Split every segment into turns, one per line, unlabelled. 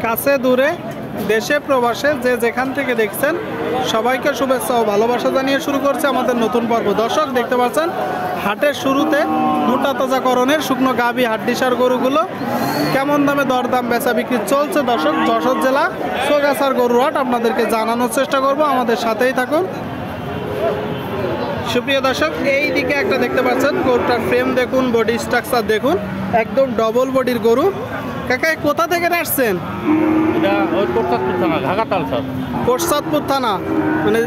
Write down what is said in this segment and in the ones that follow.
কাছে দূরে দেশে প্রবাসে যে যেখান থেকে দেখছেন সবাইকে শুভেচ্ছা ও ভালোবাসা জানিয়ে শুরু করছে আমাদের নতুন পর্ব। দর্শক দেখতে পাচ্ছেন হাটের শুরুতে মোটা তাজাকরণের শুকনো গাভী হাড্ডিসার গরুগুলো কেমন দামে দরদাম বেচা বিক্রি চলছে। দর্শক যশোর জেলা চৌগাছার গরুর হাট আপনাদেরকে জানানোর চেষ্টা করব, আমাদের সাথেই থাকুন। সুপ্রিয় দর্শক, এই দিকে একটা দেখতে পাচ্ছেন গরুটার ফ্রেম দেখুন, বডি স্ট্রাকচার দেখুন, একদম ডবল বডির গরু। কাকা কোথা থেকে আসছেন? কোটচাঁদপুর থানা মানে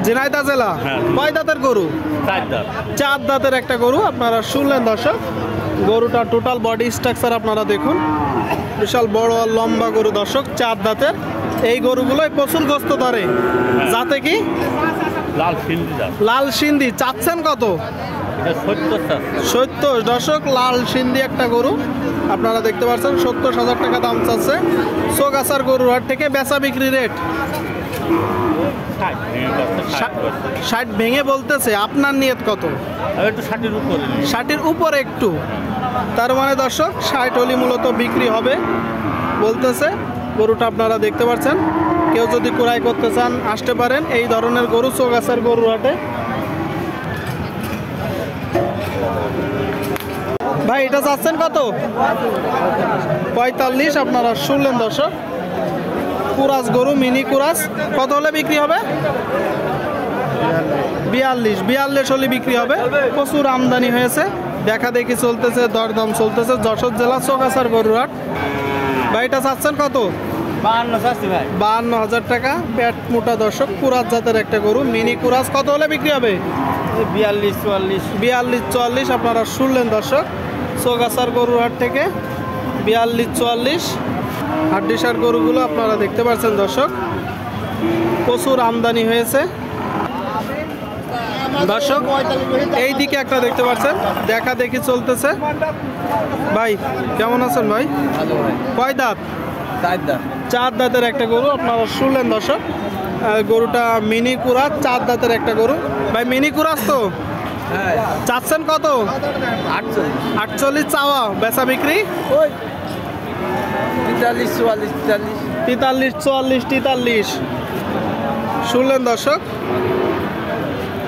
ঝিনাইদহ জেলা। কয় দাঁতের গরু? চার দাঁতের একটা গরু আপনারা শুনলেন দর্শক। গরুটা টোটাল বডি স্ট্রাকচার আপনারা দেখুন, বিশাল বড় লম্বা গরু দর্শক, চার দাঁতের। এই গরুগুলোই প্রচুর গোস্ত ধরে। যাতে কি লাল সিন্ধি। চাচ্ছেন কত? 70। দর্শক লাল সিন্ধি একটা গরু আপনারা দেখতে পাচ্ছেন, 70,000 টাকা দাম চাচ্ছে চৌগাছার গরুর হাট থেকে। বেচা বিক্রি রেট 60 ভেঙে বলতেছে। আপনার নিয়ত কত? 60-এর উপরে একটু, তার মানে দর্শক 60 হলি মূলত বিক্রি হবে বলতেছে। গরুটা আপনারা দেখতে পাচ্ছেন, কেউ যদি ক্রয় করতে চান আসতে পারেন এই ধরনের গরু চৌগাছার গরুর হাটে। ভাই এটা চাচ্ছেন কত? 45 আপনারা শুনলেন দর্শক। কুরাস গরু, মিনি কুরাস, কত হলে বিক্রি হবে? 42 হলে বিক্রি হবে। প্রচুর আমদানি হয়েছে, দেখা দেখি চলতেছে, দরদাম চলতেছে যশোর জেলা চৌগাছার গরুর হাট। ভাই এটা চাচ্ছেন কত? 52,000 টাকা। পেট মোটা দর্শক, কুরাস জাতের একটা গরু, মিনি কুরাস, কত হলে বিক্রি হবে? 42-44 আপনারা শুনলেন দর্শক। চৌগাছার গরুর হাট থেকে 42-44 হাড্ডিসার গরুগুলো আপনারা দেখতে পাচ্ছেন দর্শক। প্রচুর আমদানি হয়েছে দর্শক। এই দিকে একটা দেখতে পাচ্ছেন, দেখা দেখি চলতেছে। ভাই কেমন আছেন ভাই? কয় দাঁত? চার দাঁতের একটা গরু আপনারা শুনলেন দর্শক। গরুটা মিনি কুরাস, চার দাঁতের একটা গরু। ভাই মিনি কুরাস তো চাচ্ছেন কত? 48 চাওয়া, বেচা বিক্রি 43-44 শুনলেন দর্শক।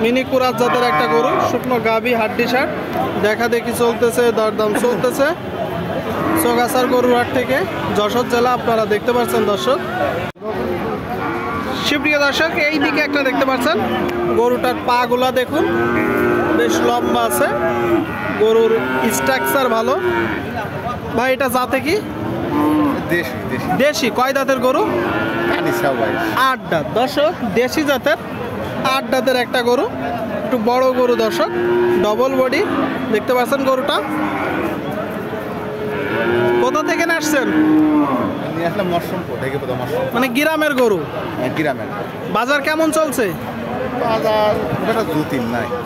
মিনি কুরাস জাতের একটা গরু, শুকনো গাভী হাড্ডিসার, দেখা দেখি চলতেছে, দরদাম চলতেছে চৌগাছার গরুর হাট থেকে যশোর জেলা আপনারা দেখতে পাচ্ছেন দর্শক। সুপ্রিয় দর্শক, এই দিকে একটা দেখতে পাচ্ছেন, গরুটার পা গুলা দেখুন, বেশ লম্বা আছে, গরুর স্ট্রাকচার ভালো। ভাই এটা জাতে কি? দেশি। কয় দাঁতের গরু? 8 দাঁত দর্শক, দেশি জাতের 8 দাঁতের একটা গরু, একটু বড় গরু দর্শক, ডবল বডি দেখতে পাচ্ছেন গরুটা। কোথা থেকে আসছেন? মানে গ্রামের গরু? বাজার কেমন চলছে?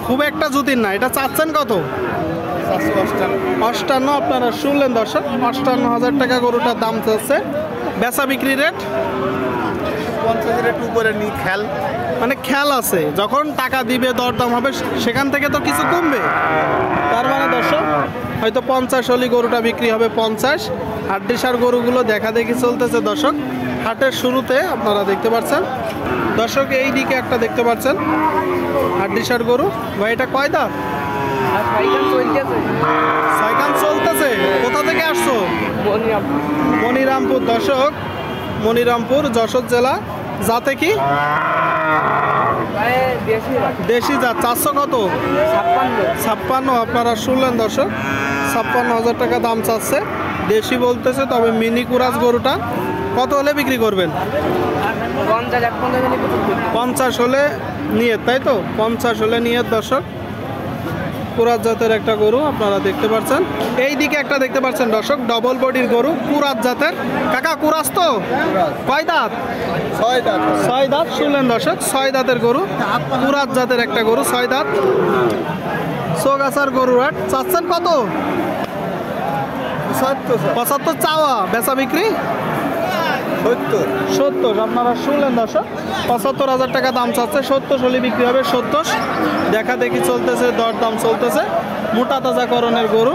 খুব একটা জুতির না। এটা চাচ্ছেন কত? 58 আপনারা শুনলেন দর্শক। 58,000 টাকা গরুটার দাম চাচ্ছে। বেচা বিক্রি রেট
50 উপরে নি খেল,
মানে খেয়াল আছে, যখন টাকা দিবে দরদাম হবে সেখান থেকে তো কিছু কমবে। তার মানে দর্শক হয়তো 50 হলে গরুটা বিক্রি হবে 50। হাড্ডিসার গরুগুলো দেখা দেখি চলতেছে দর্শক। হাটের শুরুতে আপনারা দেখতে পাচ্ছেন দর্শক, এই দিকে একটা দেখতে পাচ্ছেন হাড্ডিসার গরু। ভাই এটা কয় দাঁত? সাইকেল চলতেছে। কোথা থেকে আসছো? মনিরামপুর দর্শক, মনিরামপুর যশোর জেলা। যাতে কি? দেশি জাত। 400 কত? 56 আপনারা শুনলেন দর্শক। 56,000 টাকা দাম চাচ্ছে, দেশি বলতেছে। তবে মিনি কুরাস গরুটা কত হলে বিক্রি করবেন? 50 হলে নিয়ত, তাই তো? 50 হলে নিয়ত দর্শক। কুরাস জাতের একটা গরু আপনারা দেখতে পাচ্ছেন। এই দিকে একটা দেখতে পাচ্ছেন দর্শক, ডবল বডির গরু, কুরাস জাতের। কাকা কুরাস তো? কয় দাঁত? 6 দাঁত শুনলেন দর্শক, 6 দাঁতের গরু, কুরাস জাতের একটা গরু, 6 দাঁত। চৌগাছার গরুর হাট। চাচ্ছেন কত? 75 চাওয়া, বেচা বিক্রি 70 আপনারা শুনলেন দর্শক। 75,000 টাকা দাম চাচ্ছে, 70 হলে বিক্রি হবে 70। দেখা দেখি চলতেছে, দরদাম চলতেছে। মোটা তাজাকরণের গরু